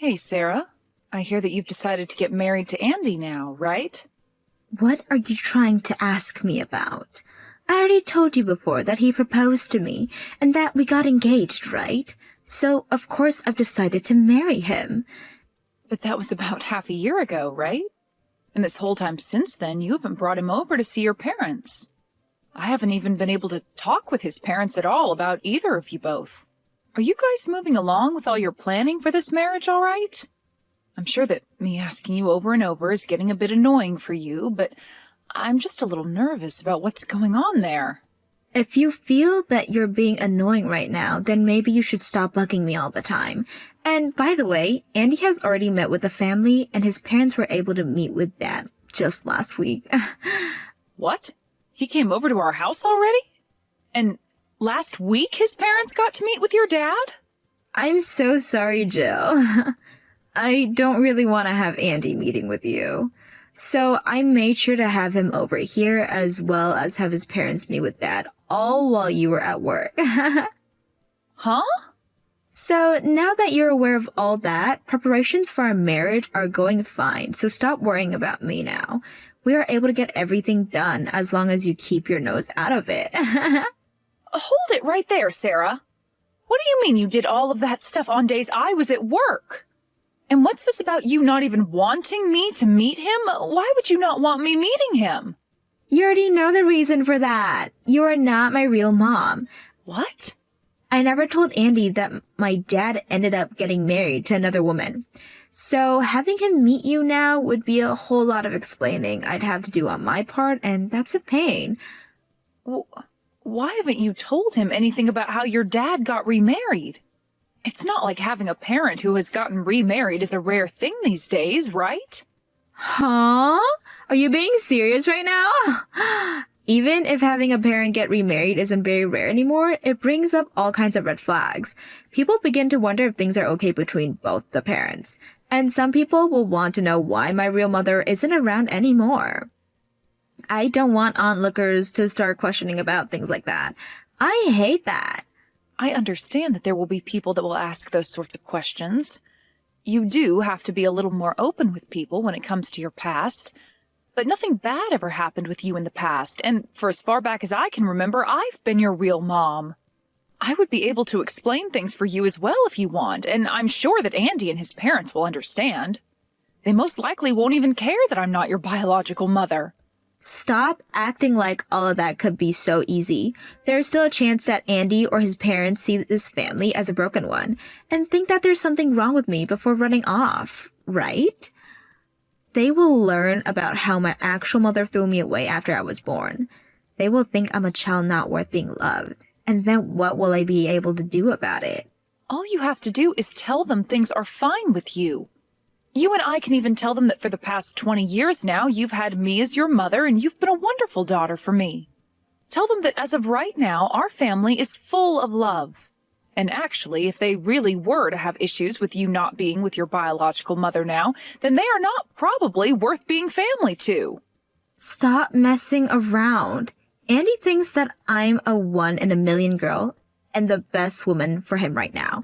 Hey, Sarah. I hear that you've decided to get married to Andy now, right? What are you trying to ask me about? I already told you before that he proposed to me and that we got engaged, right? So, of course, I've decided to marry him. But that was about half a year ago, right? And this whole time since then, you haven't brought him over to see your parents. I haven't even been able to talk with his parents at all about either of you both. Are you guys moving along with all your planning for this marriage all right? I'm sure that me asking you over and over is getting a bit annoying for you, but I'm just a little nervous about what's going on there. If you feel that you're being annoying right now, then maybe you should stop bugging me all the time. And by the way, Andy has already met with the family, and his parents were able to meet with Dad just last week. What? He came over to our house already? And last week his parents got to meet with your dad? I'm so sorry, Jill. I don't really want to have Andy meeting with you. So I made sure to have him over here as well as have his parents meet with Dad, all while you were at work. Huh? So now that you're aware of all that, preparations for our marriage are going fine, so stop worrying about me now. We are able to get everything done as long as you keep your nose out of it. Hold it right there, Sarah. What do you mean you did all of that stuff on days I was at work? And what's this about you not even wanting me to meet him? Why would you not want me meeting him? You already know the reason for that. You are not my real mom. What? I never told Andy that my dad ended up getting married to another woman. So having him meet you now would be a whole lot of explaining I'd have to do on my part, and that's a pain. Well, why haven't you told him anything about how your dad got remarried? It's not like having a parent who has gotten remarried is a rare thing these days, right? Huh? Are you being serious right now? Even if having a parent get remarried isn't very rare anymore, it brings up all kinds of red flags. People begin to wonder if things are okay between both the parents. And some people will want to know why my real mother isn't around anymore. I don't want onlookers to start questioning about things like that. I hate that. I understand that there will be people that will ask those sorts of questions. You do have to be a little more open with people when it comes to your past. But nothing bad ever happened with you in the past, and for as far back as I can remember, I've been your real mom. I would be able to explain things for you as well if you want, and I'm sure that Andy and his parents will understand. They most likely won't even care that I'm not your biological mother. Stop acting like all of that could be so easy. There's still a chance that Andy or his parents see this family as a broken one and think that there's something wrong with me before running off, right? They will learn about how my actual mother threw me away after I was born. They will think I'm a child not worth being loved. And then what will I be able to do about it? All you have to do is tell them things are fine with you. You and I can even tell them that for the past 20 years now, you've had me as your mother and you've been a wonderful daughter for me. Tell them that as of right now, our family is full of love. And actually, if they really were to have issues with you not being with your biological mother now, then they are not probably worth being family to. Stop messing around. Andy thinks that I'm a 1 in a million girl and the best woman for him right now.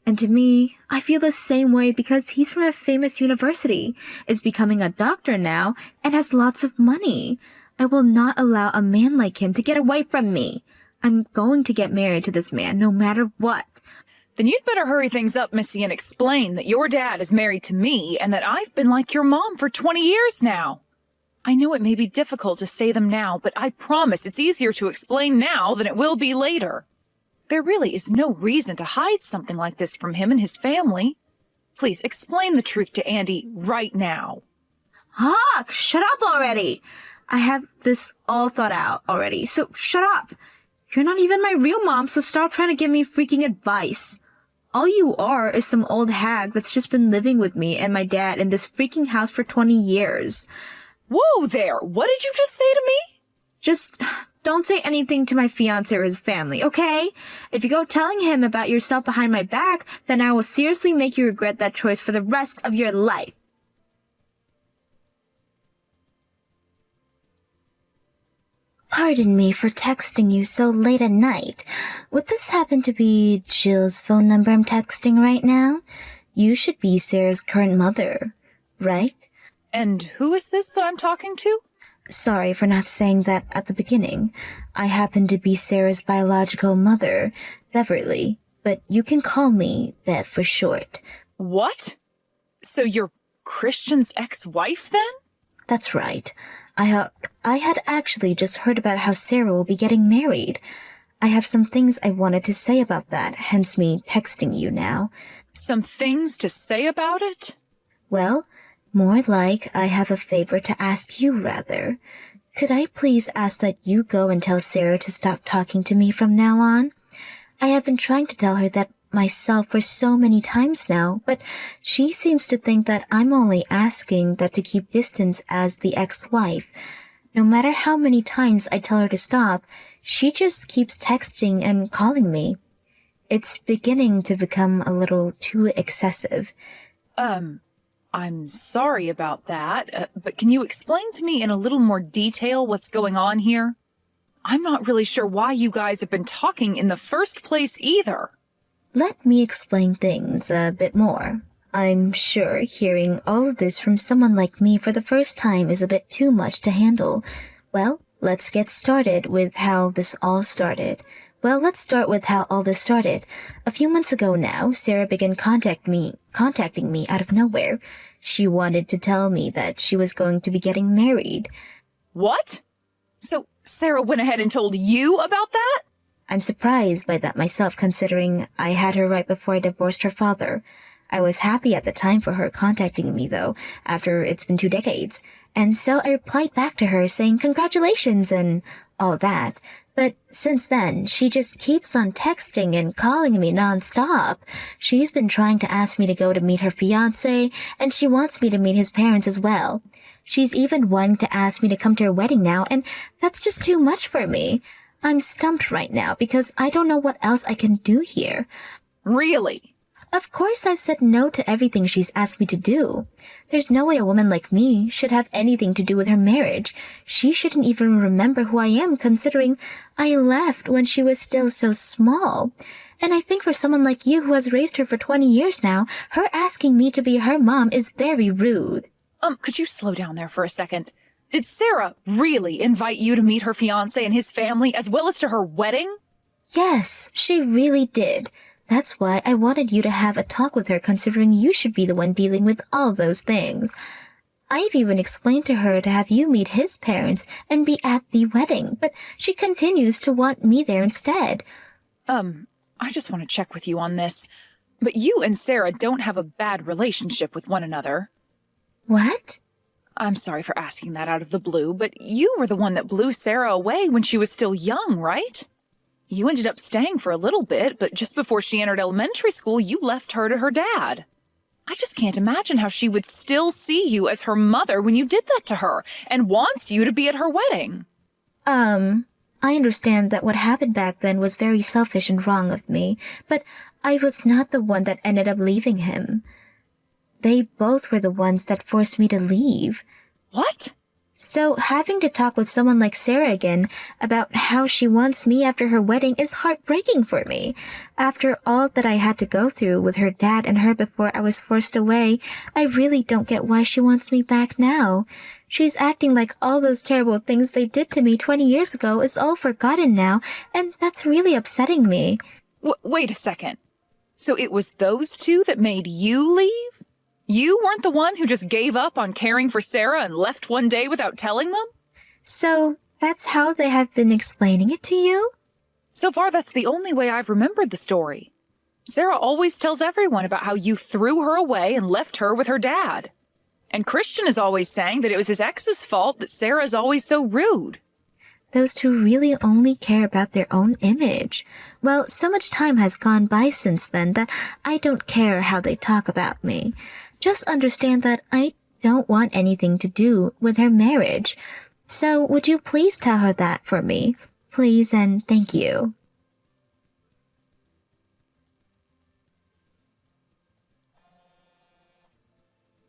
And to me, I feel the same way because he's from a famous university, is becoming a doctor now, and has lots of money. I will not allow a man like him to get away from me. I'm going to get married to this man no matter what. Then you'd better hurry things up, Missy, and explain that your dad is married to me and that I've been like your mom for 20 years now. I know it may be difficult to say them now, but I promise it's easier to explain now than it will be later. There really is no reason to hide something like this from him and his family. Please explain the truth to Andy right now. Hawk, shut up already. I have this all thought out already, so shut up. You're not even my real mom, so stop trying to give me freaking advice. All you are is some old hag that's just been living with me and my dad in this freaking house for 20 years. Whoa there! What did you just say to me? Just don't say anything to my fiancé or his family, okay? If you go telling him about yourself behind my back, then I will seriously make you regret that choice for the rest of your life. Pardon me for texting you so late at night. Would this happen to be Jill's phone number I'm texting right now? You should be Sarah's current mother, right? And who is this that I'm talking to? Sorry for not saying that at the beginning. I happen to be Sarah's biological mother, Beverly, but you can call me Bev for short. What? So you're Christian's ex-wife then? That's right. I had actually just heard about how Sarah will be getting married. I have some things I wanted to say about that, hence me texting you now. Some things to say about it? Well, more like I have a favor to ask you, rather. Could I please ask that you go and tell Sarah to stop talking to me from now on? I have been trying to tell her that myself for so many times now, but she seems to think that I'm only asking that to keep distance as the ex-wife. No matter how many times I tell her to stop, she just keeps texting and calling me. It's beginning to become a little too excessive. I'm sorry about that, but can you explain to me in a little more detail what's going on here? I'm not really sure why you guys have been talking in the first place either. Let me explain things a bit more. I'm sure hearing all of this from someone like me for the first time is a bit too much to handle. Well, let's get started with how this all started. Let's start with how all this started. A few months ago now, Sarah began contacting me out of nowhere. She wanted to tell me that she was going to be getting married. What? So Sarah went ahead and told you about that? I'm surprised by that myself, considering I had her right before I divorced her father. I was happy at the time for her contacting me, though, after it's been 2 decades. And so I replied back to her saying congratulations and all that. But since then, she just keeps on texting and calling me nonstop. She's been trying to ask me to go to meet her fiancé, and she wants me to meet his parents as well. She's even wanting to ask me to come to her wedding now, and that's just too much for me. I'm stumped right now because I don't know what else I can do here. Really? Of course I've said no to everything she's asked me to do. There's no way a woman like me should have anything to do with her marriage. She shouldn't even remember who I am, considering I left when she was still so small. And I think for someone like you who has raised her for 20 years now, her asking me to be her mom is very rude. Could you slow down there for a second? Did Sarah really invite you to meet her fiancé and his family as well as to her wedding? Yes, she really did. That's why I wanted you to have a talk with her, considering you should be the one dealing with all those things. I've even explained to her to have you meet his parents and be at the wedding, but she continues to want me there instead. I just want to check with you on this. But you and Sarah don't have a bad relationship with one another. What? I'm sorry for asking that out of the blue, but you were the one that blew Sarah away when she was still young, right? You ended up staying for a little bit, but just before she entered elementary school, you left her to her dad. I just can't imagine how she would still see you as her mother when you did that to her and wants you to be at her wedding. I understand that what happened back then was very selfish and wrong of me, but I was not the one that ended up leaving him. They both were the ones that forced me to leave. What? So having to talk with someone like Sarah again about how she wants me after her wedding is heartbreaking for me. After all that I had to go through with her dad and her before I was forced away, I really don't get why she wants me back now. She's acting like all those terrible things they did to me 20 years ago is all forgotten now, and that's really upsetting me. Wait a second. So it was those two that made you leave? You weren't the one who just gave up on caring for Sarah and left one day without telling them? So that's how they have been explaining it to you? So far, that's the only way I've remembered the story. Sarah always tells everyone about how you threw her away and left her with her dad. And Christian is always saying that it was his ex's fault that Sarah is always so rude. Those two really only care about their own image. Well, so much time has gone by since then that I don't care how they talk about me. Just understand that I don't want anything to do with her marriage. So would you please tell her that for me? Please and thank you.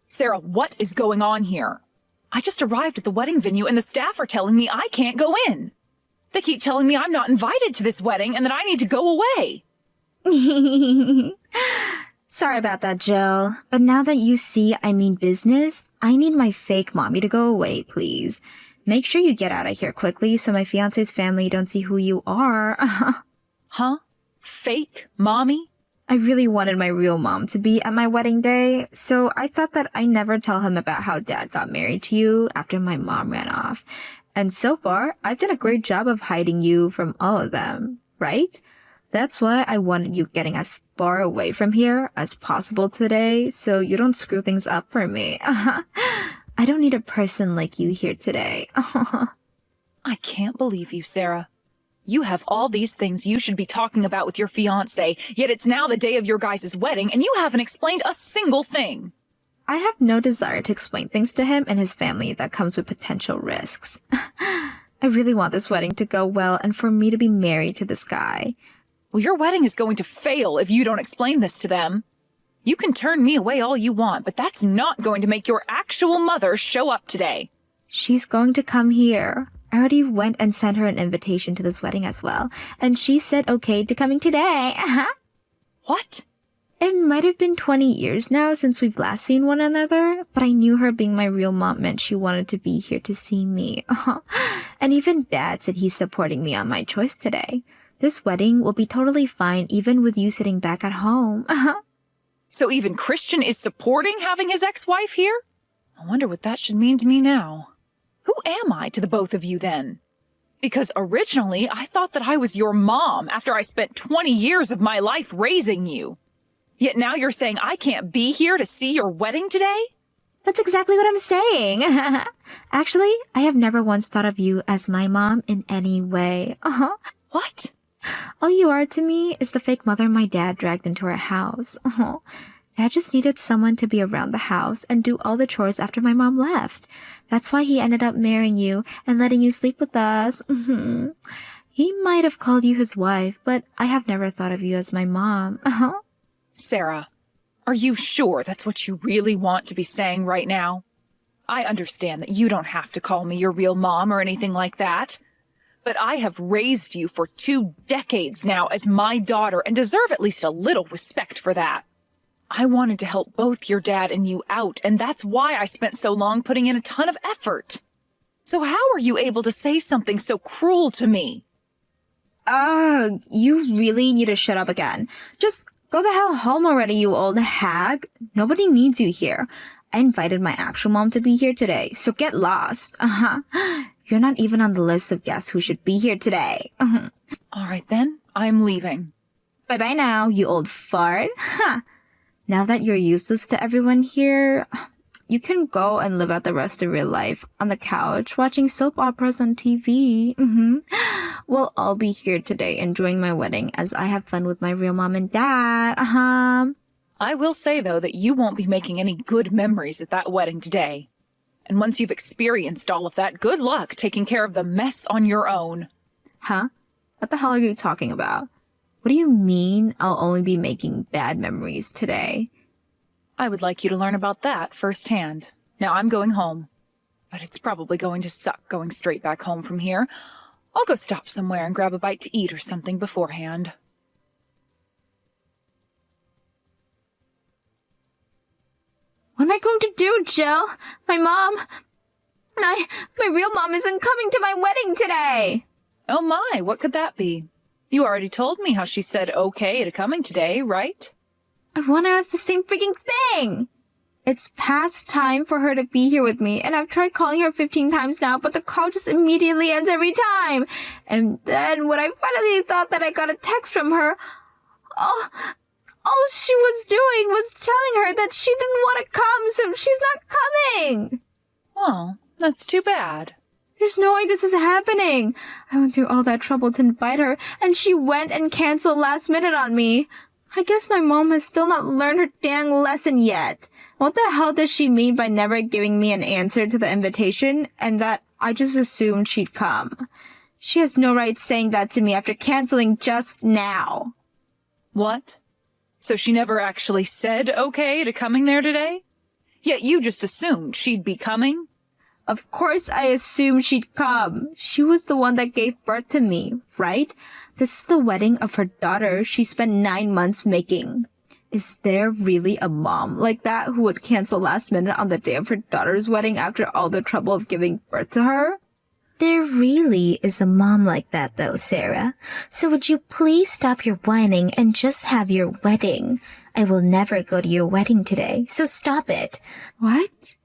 Sarah, what is going on here? I just arrived at the wedding venue and the staff are telling me I can't go in. They keep telling me I'm not invited to this wedding and that I need to go away. Sorry about that, Jill. But now that you see I mean business, I need my fake mommy to go away, please. Make sure you get out of here quickly so my fiance's family don't see who you are. Huh? Fake mommy? I really wanted my real mom to be at my wedding day, so I thought that I never tell him about how dad got married to you after my mom ran off. And so far, I've done a great job of hiding you from all of them, right? That's why I wanted you getting as far away from here as possible today, so you don't screw things up for me. I don't need a person like you here today. I can't believe you, Sarah. You have all these things you should be talking about with your fiancé, yet it's now the day of your guys' wedding and you haven't explained a single thing. I have no desire to explain things to him and his family that comes with potential risks. I really want this wedding to go well and for me to be married to this guy. Well, your wedding is going to fail if you don't explain this to them. You can turn me away all you want, but that's not going to make your actual mother show up today. She's going to come here. I already went and sent her an invitation to this wedding as well, and she said okay to coming today. What? It might have been 20 years now since we've last seen one another, but I knew her being my real mom meant she wanted to be here to see me. And even Dad said he's supporting me on my choice today. This wedding will be totally fine even with you sitting back at home. So even Christian is supporting having his ex-wife here? I wonder what that should mean to me now. Who am I to the both of you then? Because originally I thought that I was your mom after I spent 20 years of my life raising you. Yet now you're saying I can't be here to see your wedding today? That's exactly what I'm saying. Actually, I have never once thought of you as my mom in any way. What? All you are to me is the fake mother my dad dragged into our house. Dad just needed someone to be around the house and do all the chores after my mom left. That's why he ended up marrying you and letting you sleep with us. He might have called you his wife, but I have never thought of you as my mom. Sarah, are you sure that's what you really want to be saying right now? I understand that you don't have to call me your real mom or anything like that. But I have raised you for 2 decades now as my daughter and deserve at least a little respect for that. I wanted to help both your dad and you out, and that's why I spent so long putting in a ton of effort. So how are you able to say something so cruel to me? You really need to shut up again. Just go the hell home already, you old hag. Nobody needs you here. I invited my actual mom to be here today, so get lost. You're not even on the list of guests who should be here today. All right then, I'm leaving. Bye-bye now, you old fart. Now that you're useless to everyone here, you can go and live out the rest of your life on the couch watching soap operas on TV. We'll all be here today enjoying my wedding as I have fun with my real mom and dad. I will say, though, that you won't be making any good memories at that wedding today. And once you've experienced all of that, good luck taking care of the mess on your own. Huh? What the hell are you talking about? What do you mean I'll only be making bad memories today? I would like you to learn about that firsthand. Now I'm going home. But it's probably going to suck going straight back home from here. I'll go stop somewhere and grab a bite to eat or something beforehand. What am I going to do, Jill? My real mom isn't coming to my wedding today. Oh my, what could that be? You already told me how she said okay to coming today, right? I want to ask the same freaking thing. It's past time for her to be here with me, and I've tried calling her 15 times now, but the call just immediately ends every time. And then when I finally thought that I got a text from her, all she was doing was telling her that she didn't want to come, so she's not coming. Well, that's too bad. There's no way this is happening. I went through all that trouble to invite her, and she went and canceled last minute on me. I guess my mom has still not learned her dang lesson yet. What the hell does she mean by never giving me an answer to the invitation, and that I just assumed she'd come? She has no right saying that to me after canceling just now. What? So she never actually said okay to coming there today? Yet you just assumed she'd be coming? Of course I assumed she'd come. She was the one that gave birth to me, right? This is the wedding of her daughter she spent 9 months making. Is there really a mom like that who would cancel last minute on the day of her daughter's wedding after all the trouble of giving birth to her? There really is a mom like that though, Sarah. So would you please stop your whining and just have your wedding? I will never go to your wedding today, so stop it. What?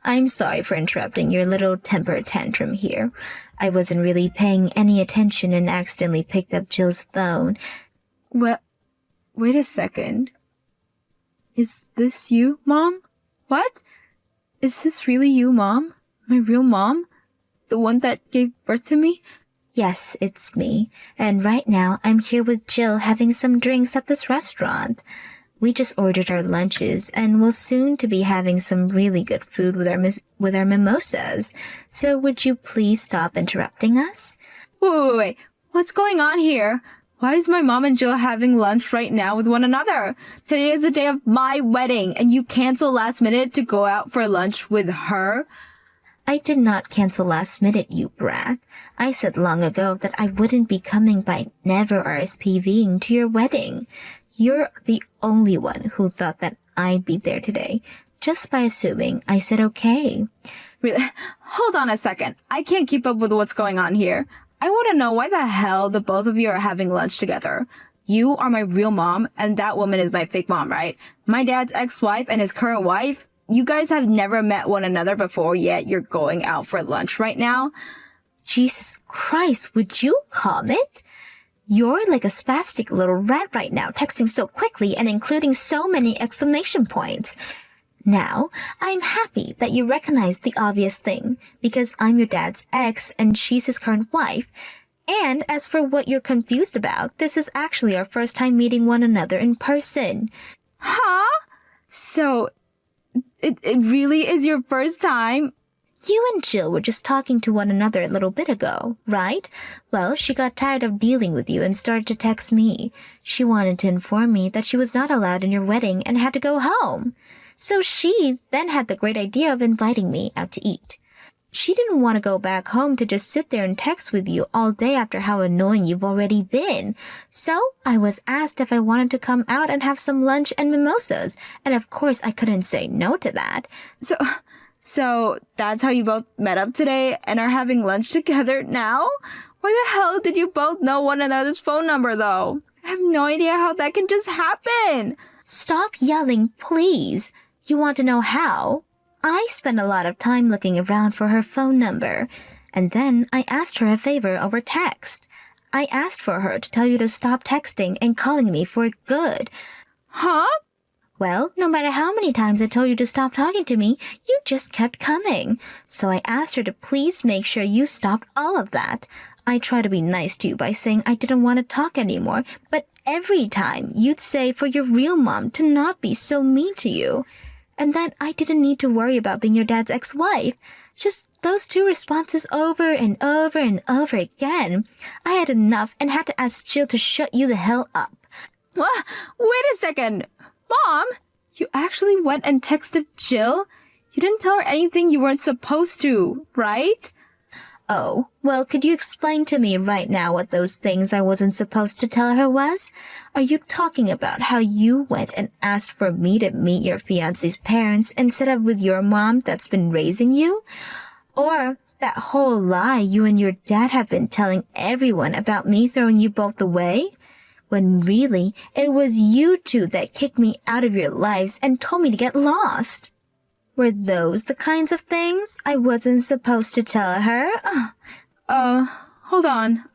I'm sorry for interrupting your little temper tantrum here. I wasn't really paying any attention and accidentally picked up Jill's phone. Well, wait a second. Is this you, Mom? What? Is this really you, Mom? My real mom? The one that gave birth to me? Yes, it's me. And right now, I'm here with Jill having some drinks at this restaurant. We just ordered our lunches and will soon to be having some really good food with our mimosas. So would you please stop interrupting us? Wait. What's going on here? Why is my mom and Jill having lunch right now with one another? Today is the day of my wedding, and you cancel last minute to go out for lunch with her? I did not cancel last minute, you brat. I said long ago that I wouldn't be coming by never RSVPing to your wedding. You're the only one who thought that I'd be there today, just by assuming I said okay. Really? Hold on a second. I can't keep up with what's going on here. I want to know why the hell the both of you are having lunch together. You are my real mom, and that woman is my fake mom, right? My dad's ex-wife and his current wife? You guys have never met one another before, yet you're going out for lunch right now? Jesus Christ, would you comment? You're like a spastic little rat right now, texting so quickly and including so many exclamation points. Now, I'm happy that you recognize the obvious thing, because I'm your dad's ex and she's his current wife. And as for what you're confused about, this is actually our first time meeting one another in person. Huh? So, it really is your first time? You and Jill were just talking to one another a little bit ago, right? Well, she got tired of dealing with you and started to text me. She wanted to inform me that she was not allowed in your wedding and had to go home. So she then had the great idea of inviting me out to eat. She didn't want to go back home to just sit there and text with you all day after how annoying you've already been. So I was asked if I wanted to come out and have some lunch and mimosas, and of course I couldn't say no to that. So that's how you both met up today and are having lunch together now? Why the hell did you both know one another's phone number, though? I have no idea how that can just happen. Stop yelling, please. You want to know how? I spent a lot of time looking around for her phone number, and then I asked her a favor over text. I asked for her to tell you to stop texting and calling me for good. Huh? Well, no matter how many times I told you to stop talking to me, you just kept coming. So I asked her to please make sure you stopped all of that. I tried to be nice to you by saying I didn't want to talk anymore, but every time you'd say for your real mom to not be so mean to you. And then I didn't need to worry about being your dad's ex-wife. Just those two responses over and over and over again. I had enough and had to ask Jill to shut you the hell up. What? Wait a second. Mom, you actually went and texted Jill? You didn't tell her anything you weren't supposed to, right? Oh, well, could you explain to me right now what those things I wasn't supposed to tell her was? Are you talking about how you went and asked for me to meet your fiancé's parents instead of with your mom that's been raising you? Or that whole lie you and your dad have been telling everyone about me throwing you both away? When really, it was you two that kicked me out of your lives and told me to get lost. Were those the kinds of things I wasn't supposed to tell her? Hold on.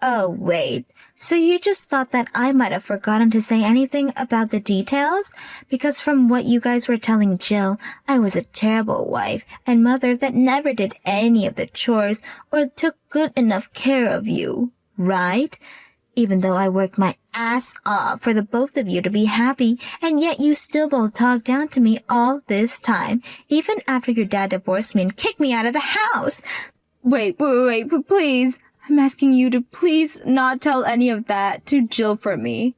Oh, wait. So you just thought that I might have forgotten to say anything about the details? Because from what you guys were telling Jill, I was a terrible wife and mother that never did any of the chores or took good enough care of you, right? Even though I worked my ass off for the both of you to be happy, and yet you still both talked down to me all this time, even after your dad divorced me and kicked me out of the house. Wait, please. I'm asking you to please not tell any of that to Jill for me.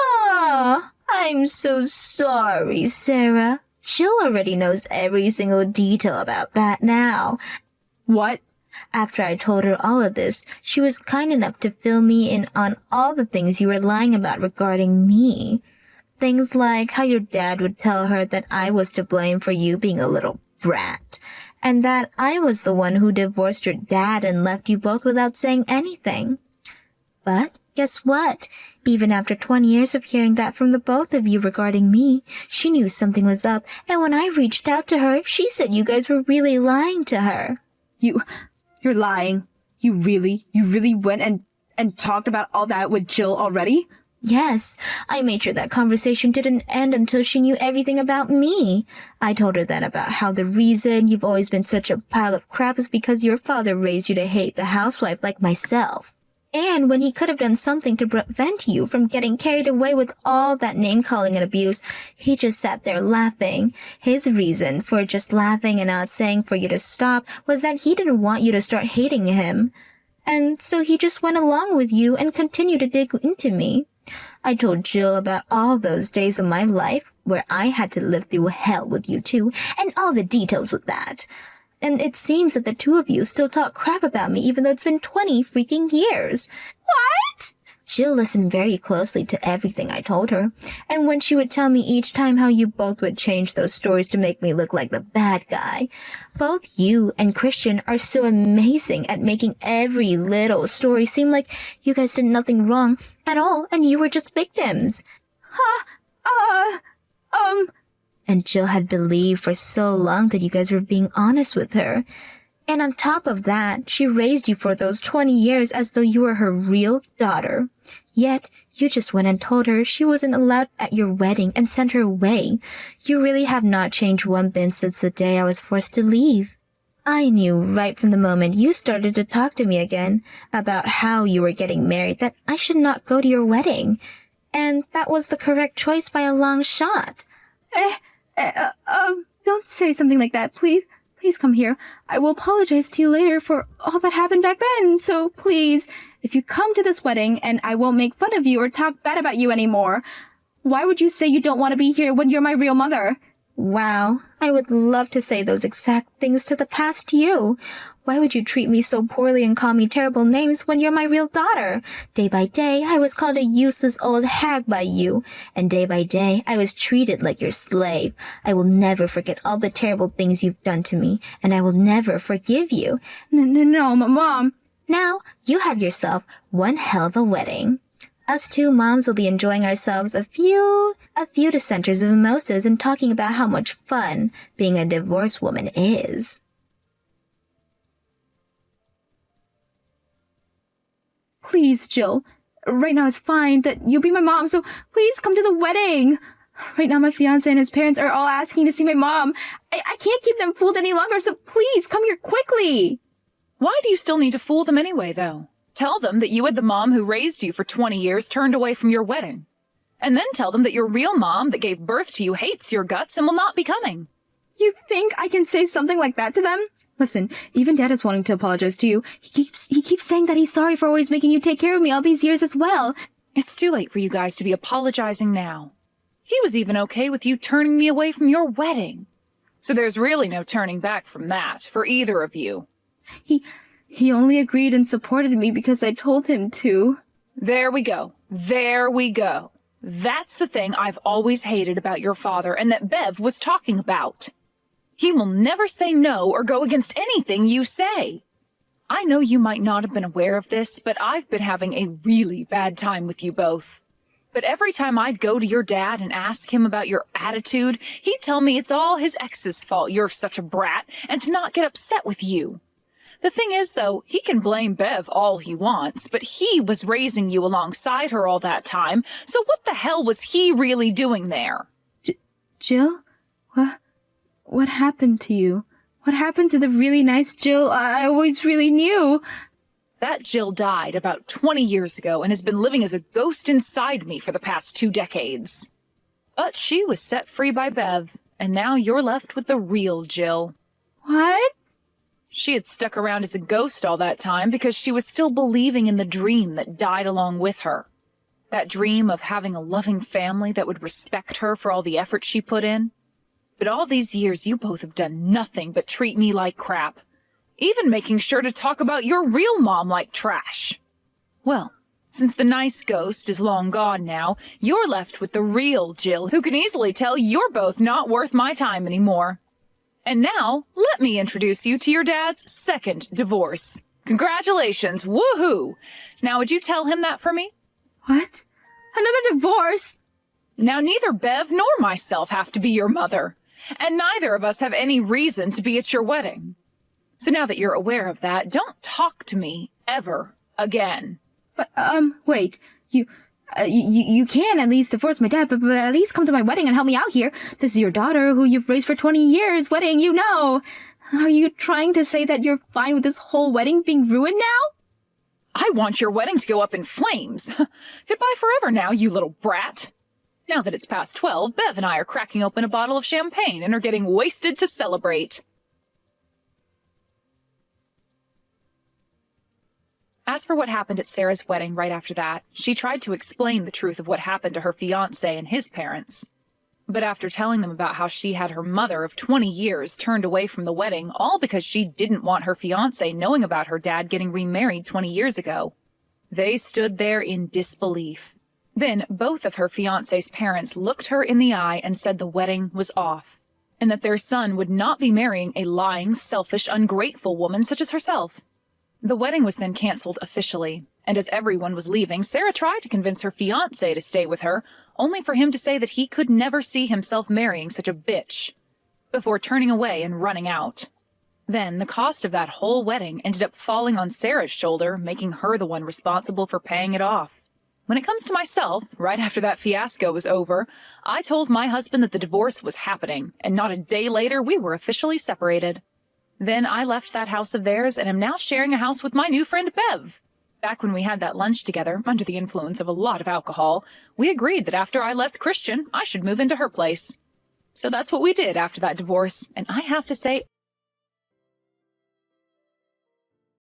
Oh, I'm so sorry, Sarah. Jill already knows every single detail about that now. What? After I told her all of this, she was kind enough to fill me in on all the things you were lying about regarding me. Things like how your dad would tell her that I was to blame for you being a little brat, and that I was the one who divorced your dad and left you both without saying anything. But guess what? Even after 20 years of hearing that from the both of you regarding me, she knew something was up, and when I reached out to her, she said you guys were really lying to her. You're lying. You really went and talked about all that with Jill already? Yes, I made sure that conversation didn't end until she knew everything about me. I told her that about how the reason you've always been such a pile of crap is because your father raised you to hate the housewife like myself. And when he could have done something to prevent you from getting carried away with all that name-calling and abuse, he just sat there laughing. His reason for just laughing and not saying for you to stop was that he didn't want you to start hating him. And so he just went along with you and continued to dig into me. I told Jill about all those days of my life where I had to live through hell with you two, and all the details with that. And it seems that the two of you still talk crap about me even though it's been 20 freaking years. What? Jill listened very closely to everything I told her, and when she would tell me each time how you both would change those stories to make me look like the bad guy. Both you and Christian are so amazing at making every little story seem like you guys did nothing wrong at all and you were just victims. And Jill had believed for so long that you guys were being honest with her. And on top of that, she raised you for those 20 years as though you were her real daughter. Yet, you just went and told her she wasn't allowed at your wedding and sent her away. You really have not changed one bit since the day I was forced to leave. I knew right from the moment you started to talk to me again about how you were getting married that I should not go to your wedding. And that was the correct choice by a long shot. Don't say something like that, please. Please come here. I will apologize to you later for all that happened back then. So please, if you come to this wedding and I won't make fun of you or talk bad about you anymore, why would you say you don't want to be here when you're my real mother? Wow, I would love to say those exact things to the past you. Why would you treat me so poorly and call me terrible names when you're my real daughter? Day by day, I was called a useless old hag by you, and day by day, I was treated like your slave. I will never forget all the terrible things you've done to me, and I will never forgive you. No, Mom. Now, you have yourself one hell of a wedding. Us two moms will be enjoying ourselves a few dissenters of mimosas and talking about how much fun being a divorced woman is. Please, Jill. Right now it's fine that you'll be my mom, so please come to the wedding. Right now my fiancé and his parents are all asking to see my mom. I can't keep them fooled any longer, so please come here quickly. Why do you still need to fool them anyway, though? Tell them that you had the mom who raised you for 20 years turned away from your wedding. And then tell them that your real mom that gave birth to you hates your guts and will not be coming. You think I can say something like that to them? Listen, even Dad is wanting to apologize to you. He keeps saying that he's sorry for always making you take care of me all these years as well. It's too late for you guys to be apologizing now. He was even okay with you turning me away from your wedding. So there's really no turning back from that for either of you. He only agreed and supported me because I told him to. There we go. There we go. That's the thing I've always hated about your father and that Bev was talking about. He will never say no or go against anything you say. I know you might not have been aware of this, but I've been having a really bad time with you both. But every time I'd go to your dad and ask him about your attitude, he'd tell me it's all his ex's fault you're such a brat and to not get upset with you. The thing is, though, he can blame Bev all he wants, but he was raising you alongside her all that time, so what the hell was he really doing there? Jill? What happened to you? What happened to the really nice Jill I always really knew? That Jill died about 20 years ago and has been living as a ghost inside me for the past 2 decades. But she was set free by Bev, and now you're left with the real Jill. What? She had stuck around as a ghost all that time because she was still believing in the dream that died along with her. That dream of having a loving family that would respect her for all the effort she put in. But all these years, you both have done nothing but treat me like crap. even making sure to talk about your real mom like trash. Well, since the nice ghost is long gone now, you're left with the real Jill, who can easily tell you're both not worth my time anymore. And now, let me introduce you to your dad's second divorce. Congratulations, woohoo! Now would you tell him that for me? What? Another divorce? Now neither Bev nor myself have to be your mother, and neither of us have any reason to be at your wedding. So now that you're aware of that, don't talk to me ever again. Wait. You can at least divorce my dad, but at least come to my wedding and help me out here. This is your daughter, who you've raised for 20 years. Wedding, you know. Are you trying to say that you're fine with this whole wedding being ruined now? I want your wedding to go up in flames. Goodbye forever now, you little brat. Now that it's past 12, Bev and I are cracking open a bottle of champagne and are getting wasted to celebrate. As for what happened at Sarah's wedding right after that, she tried to explain the truth of what happened to her fiancé and his parents. But after telling them about how she had her mother of 20 years turned away from the wedding, all because she didn't want her fiancé knowing about her dad getting remarried 20 years ago, they stood there in disbelief. Then both of her fiancé's parents looked her in the eye and said the wedding was off, and that their son would not be marrying a lying, selfish, ungrateful woman such as herself. The wedding was then canceled officially, and as everyone was leaving, Sarah tried to convince her fiancé to stay with her, only for him to say that he could never see himself marrying such a bitch, before turning away and running out. Then the cost of that whole wedding ended up falling on Sarah's shoulder, making her the one responsible for paying it off. When it comes to myself, right after that fiasco was over, I told my husband that the divorce was happening, and not a day later we were officially separated. Then I left that house of theirs and am now sharing a house with my new friend Bev. Back when we had that lunch together, under the influence of a lot of alcohol, we agreed that after I left Christian, I should move into her place. So that's what we did after that divorce, and I have to say,